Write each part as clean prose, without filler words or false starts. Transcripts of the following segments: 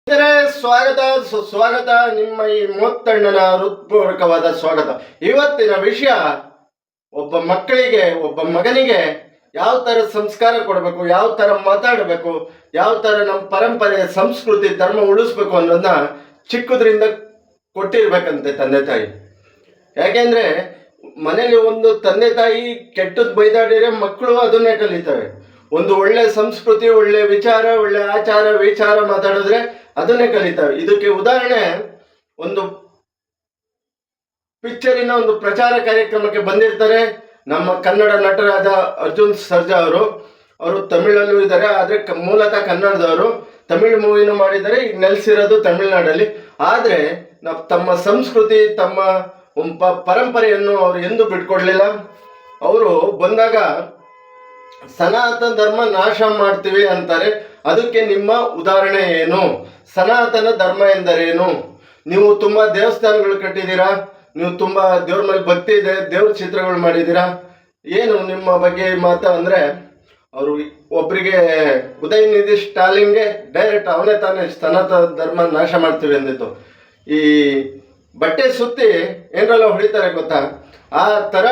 ಸ್ನೇಹಿತರೆ, ಸ್ವಾಗತ ಸುಸ್ವಾಗತ. ನಿಮ್ಮ ಈ ಮೊತ್ತಣ್ಣನ ಹೃತ್ಪೂರ್ವಕವಾದ ಸ್ವಾಗತ. ಇವತ್ತಿನ ವಿಷಯ, ಒಬ್ಬ ಮಕ್ಕಳಿಗೆ, ಒಬ್ಬ ಮಗನಿಗೆ ಯಾವ ತರ ಸಂಸ್ಕಾರ ಕೊಡಬೇಕು, ಯಾವ ತರ ಮಾತಾಡಬೇಕು, ಯಾವ ತರ ನಮ್ಮ ಪರಂಪರೆ, ಸಂಸ್ಕೃತಿ, ಧರ್ಮ ಉಳಿಸ್ಬೇಕು ಅನ್ನೋದನ್ನ ಚಿಕ್ಕದ್ರಿಂದ ಕೊಟ್ಟಿರ್ಬೇಕಂತೆ ತಂದೆ ತಾಯಿ. ಯಾಕೆಂದ್ರೆ ಮನೇಲಿ ಒಂದು ತಂದೆ ತಾಯಿ ಕೆಟ್ಟದ್ ಬೈದಾಡಿದ್ರೆ ಮಕ್ಕಳು ಅದನ್ನೇ ಕಲಿತವೆ. ಒಂದು ಒಳ್ಳೆ ಸಂಸ್ಕೃತಿ, ಒಳ್ಳೆ ವಿಚಾರ, ಒಳ್ಳೆ ಆಚಾರ ವಿಚಾರ ಮಾತಾಡಿದ್ರೆ ಅದನ್ನೇ ಕಲಿತವೆ. ಇದಕ್ಕೆ ಉದಾಹರಣೆ, ಒಂದು ಪಿಕ್ಚರಿನ ಒಂದು ಪ್ರಚಾರ ಕಾರ್ಯಕ್ರಮಕ್ಕೆ ಬಂದಿರ್ತಾರೆ ನಮ್ಮ ಕನ್ನಡ ನಟರಾದ ಅರ್ಜುನ್ ಸರ್ಜಾ ಅವರು ತಮಿಳಲ್ಲೂ ಇದ್ದಾರೆ, ಆದ್ರೆ ಮೂಲತಃ ಕನ್ನಡದವರು. ತಮಿಳ್ ಮೂವಿನೂ ಮಾಡಿದ್ದಾರೆ, ಈಗ ನೆಲೆಸಿರೋದು ತಮಿಳ್ನಾಡಲ್ಲಿ. ಆದ್ರೆ ತಮ್ಮ ಸಂಸ್ಕೃತಿ, ತಮ್ಮ ಪರಂಪರೆಯನ್ನು ಅವರು ಎಂದೂ ಬಿಟ್ಕೊಡ್ಲಿಲ್ಲ. ಅವರು ಬಂದಾಗ ಸನಾತನ ಧರ್ಮ ನಾಶ ಮಾಡ್ತೀವಿ ಅಂತಾರೆ. ಅದಕ್ಕೆ ನಿಮ್ಮ ಉದಾಹರಣೆ ಏನು? ಸನಾತನ ಧರ್ಮ ಎಂದರೇನು? ನೀವು ತುಂಬಾ ದೇವಸ್ಥಾನಗಳು ಕಟ್ಟಿದ್ದೀರಾ, ನೀವು ತುಂಬಾ ದೇವ್ರ ಮೇಲೆ ಭಕ್ತಿ ಇದೆ, ದೇವ್ರ ಚಿತ್ರಗಳು ಮಾಡಿದ್ದೀರಾ, ಏನು ನಿಮ್ಮ ಬಗ್ಗೆ ಮಾತು ಅಂದ್ರೆ, ಅವರು ಒಬ್ಬರಿಗೆ ಉದಯನಿಧಿ ಸ್ಟಾಲಿನ್ಗೆ ಡೈರೆಕ್ಟ್ ಅವನೇ ತಾನೇ ಸನಾತನ ಧರ್ಮ ನಾಶ ಮಾಡ್ತೀವಿ ಅಂದಿತ್ತು. ಈ ಬಟ್ಟೆ ಸುತ್ತಿ ಏನ್ರೆಲ್ಲ ಹೊಡಿತಾರೆ ಗೊತ್ತಾ, ಆ ತರ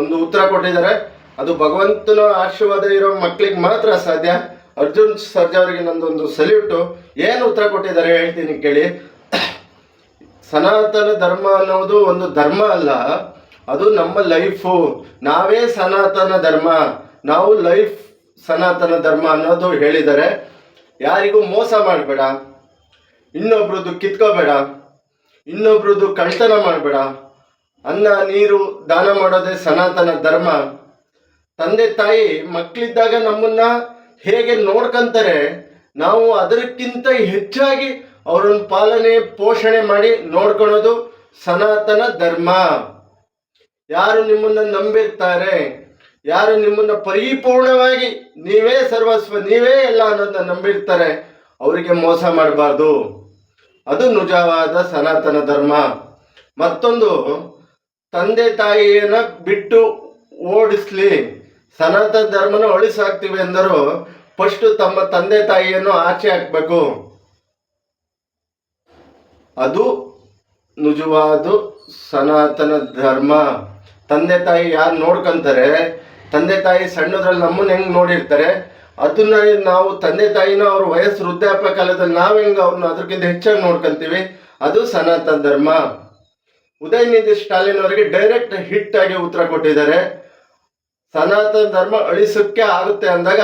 ಒಂದು ಉತ್ತರ ಕೊಟ್ಟಿದ್ದಾರೆ. ಅದು ಭಗವಂತನ ಆಶೀರ್ವಾದ ಇರೋ ಮಕ್ಕಳಿಗೆ ಮಾತ್ರ ಸಾಧ್ಯ. ಅರ್ಜುನ್ ಸರ್ಜಾ ಅವರಿಗೆ ನಂದೊಂದು ಸಲ್ಯೂಟು. ಏನು ಉತ್ತರ ಕೊಟ್ಟಿದ್ದಾರೆ ಹೇಳ್ತೀನಿ ಕೇಳಿ. ಸನಾತನ ಧರ್ಮ ಅನ್ನೋದು ಒಂದು ಧರ್ಮ ಅಲ್ಲ, ಅದು ನಮ್ಮ ಲೈಫು. ನಾವೇ ಸನಾತನ ಧರ್ಮ, ನಾವು ಲೈಫ್ ಸನಾತನ ಧರ್ಮ ಅನ್ನೋದು ಹೇಳಿದ್ದಾರೆ. ಯಾರಿಗೂ ಮೋಸ ಮಾಡಬೇಡ, ಇನ್ನೊಬ್ರದ್ದು ಕಿತ್ಕೋಬೇಡ, ಇನ್ನೊಬ್ರದ್ದು ಕಳ್ತನ ಮಾಡಬೇಡ, ಅನ್ನ ನೀರು ದಾನ ಮಾಡೋದೇ ಸನಾತನ ಧರ್ಮ. ತಂದೆ ತಾಯಿ ಮಕ್ಕಳಿದ್ದಾಗ ನಮ್ಮನ್ನ ಹೇಗೆ ನೋಡ್ಕೊಂತಾರೆ, ನಾವು ಅದಕ್ಕಿಂತ ಹೆಚ್ಚಾಗಿ ಅವರನ್ನು ಪಾಲನೆ ಪೋಷಣೆ ಮಾಡಿ ನೋಡ್ಕೊಳ್ಳೋದು ಸನಾತನ ಧರ್ಮ. ಯಾರು ನಿಮ್ಮನ್ನ ನಂಬಿರ್ತಾರೆ, ಯಾರು ನಿಮ್ಮನ್ನ ಪರಿಪೂರ್ಣವಾಗಿ ನೀವೇ ಸರ್ವಸ್ವ, ನೀವೇ ಎಲ್ಲ ಅನ್ನೋದನ್ನ ನಂಬಿರ್ತಾರೆ, ಅವರಿಗೆ ಮೋಸ ಮಾಡಬಾರ್ದು. ಅದು ನಿಜವಾದ ಸನಾತನ ಧರ್ಮ. ಮತ್ತೊಂದು, ತಂದೆ ತಾಯಿಯನ್ನ ಬಿಟ್ಟು ಓಡಿಸ್ಲಿ, ಸನಾತನ ಧರ್ಮನ ಅಳಿಸಾಕ್ತಿವಿ ಎಂದರು ಫಸ್ಟ್ ತಮ್ಮ ತಂದೆ ತಾಯಿಯನ್ನು ಆಚೆ ಹಾಕ್ಬೇಕು. ಅದು ನಿಜವಾದ ಸನಾತನ ಧರ್ಮ. ತಂದೆ ತಾಯಿ ಯಾರು ನೋಡ್ಕೊಂತಾರೆ, ತಂದೆ ತಾಯಿ ಸಣ್ಣದ್ರಲ್ಲಿ ನಮ್ಮನ್ನ ಹೆಂಗ್ ನೋಡಿರ್ತಾರೆ, ಅದನ್ನ ನಾವು ತಂದೆ ತಾಯಿನ ಅವ್ರ ವಯಸ್ಸು ವೃದ್ಧಾಪ್ಯ ಕಾಲದಲ್ಲಿ ನಾವ್ ಹೆಂಗ ಅವ್ರನ್ನ ಅದಕ್ಕಿಂತ ಹೆಚ್ಚಾಗಿ ನೋಡ್ಕೊಂತೀವಿ, ಅದು ಸನಾತನ ಧರ್ಮ. ಉದಯನಿಧಿ ಸ್ಟಾಲಿನ್ ಅವರಿಗೆ ಡೈರೆಕ್ಟ್ ಹಿಟ್ ಆಗಿ ಉತ್ತರ ಕೊಟ್ಟಿದ್ದಾರೆ. ಸನಾತನ ಧರ್ಮ ಅಳಿಸೋಕ್ಕೆ ಆಗುತ್ತೆ ಅಂದಾಗ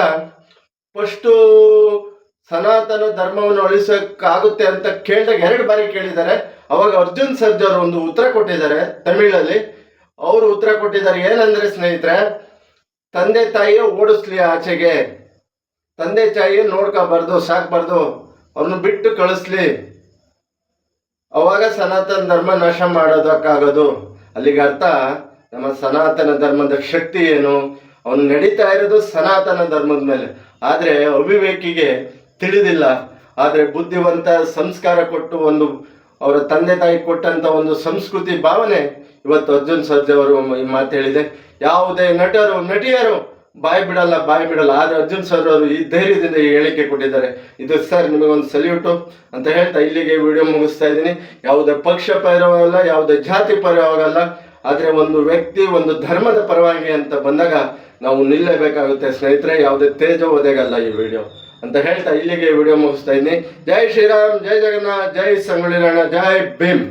ಫಸ್ಟು ಸನಾತನ ಧರ್ಮವನ್ನು ಅಳಿಸೋಕ್ಕಾಗುತ್ತೆ ಅಂತ ಕೇಳಿದಾಗ 2 ಬಾರಿ ಕೇಳಿದ್ದಾರೆ. ಅವಾಗ ಅರ್ಜುನ್ ಸರ್ಜಾ ಅವರು ಒಂದು ಉತ್ತರ ಕೊಟ್ಟಿದ್ದಾರೆ ತಮಿಳಲ್ಲಿ. ಅವರು ಉತ್ತರ ಕೊಟ್ಟಿದ್ದಾರೆ ಏನಂದ್ರೆ, ಸ್ನೇಹಿತರೆ, ತಂದೆ ತಾಯಿಯೇ ಓಡಿಸ್ಲಿ ಆಚೆಗೆ, ತಂದೆ ತಾಯಿಯೇ ನೋಡ್ಕೋಬಾರ್ದು, ಸಾಕ್ಬಾರ್ದು, ಅವ್ರನ್ನ ಬಿಟ್ಟು ಕಳಿಸ್ಲಿ, ಅವಾಗ ಸನಾತನ ಧರ್ಮ ನಾಶ ಮಾಡೋದಕ್ಕಾಗೋದು. ಅಲ್ಲಿಗೆ ಅರ್ಥ, ನಮ್ಮ ಸನಾತನ ಧರ್ಮದ ಶಕ್ತಿ ಏನು, ಅವನು ನಡೀತಾ ಇರೋದು ಸನಾತನ ಧರ್ಮದ ಮೇಲೆ. ಆದರೆ ಅವಿವೇಕಿಗೆ ತಿಳಿದಿಲ್ಲ. ಆದರೆ ಬುದ್ಧಿವಂತ ಸಂಸ್ಕಾರ ಕೊಟ್ಟು ಒಂದು ಅವರ ತಂದೆ ತಾಯಿ ಕೊಟ್ಟಂತ ಒಂದು ಸಂಸ್ಕೃತಿ ಭಾವನೆ ಇವತ್ತು ಅರ್ಜುನ್ ಸರ್ಜಾ ಅವರು ಈ ಮಾತು ಹೇಳಿದೆ. ಯಾವುದೇ ನಟರು ನಟಿಯರು ಬಾಯಿ ಬಿಡಲ್ಲ. ಆದರೆ ಅರ್ಜುನ್ ಸರ್ ಅವರು ಈ ಧೈರ್ಯದಿಂದ ಈ ಹೇಳಿಕೆ ಕೊಟ್ಟಿದ್ದಾರೆ. ಇದು ಸರ್ ನಿಮಗೊಂದು ಸಲ್ಯೂಟು ಅಂತ ಹೇಳ್ತಾ ಇಲ್ಲಿಗೆ ವಿಡಿಯೋ ಮುಗಿಸ್ತಾ ಇದ್ದೀನಿ. ಯಾವುದೇ ಪಕ್ಷ ಪರವಾಗಲ್ಲ, ಯಾವುದೇ ಜಾತಿ ಪರವಾಗಲ್ಲ, ಆದರೆ ಒಂದು ವ್ಯಕ್ತಿ, ಒಂದು ಧರ್ಮದ ಪರವಾಗಿ ಅಂತ ಬಂದಾಗ ನಾವು ನಿಲ್ಲಬೇಕಾಗುತ್ತೆ ಸ್ನೇಹಿತರೆ. ಯಾವುದೇ ತೇಜ ಒದಗಲ್ಲ ಈ ವಿಡಿಯೋ ಅಂತ ಹೇಳ್ತಾ ಇಲ್ಲಿಗೆ ವಿಡಿಯೋ ಮುಗಿಸ್ತಾ ಇದ್ದೀನಿ. ಜೈ ಶ್ರೀರಾಮ್, ಜೈ ಜಗನ್ನಾಥ್, ಜೈ ಸಂಗೊಳ್ಳಿ ರಾಯಣ್ಣ, ಜೈ ಭೀಮ್.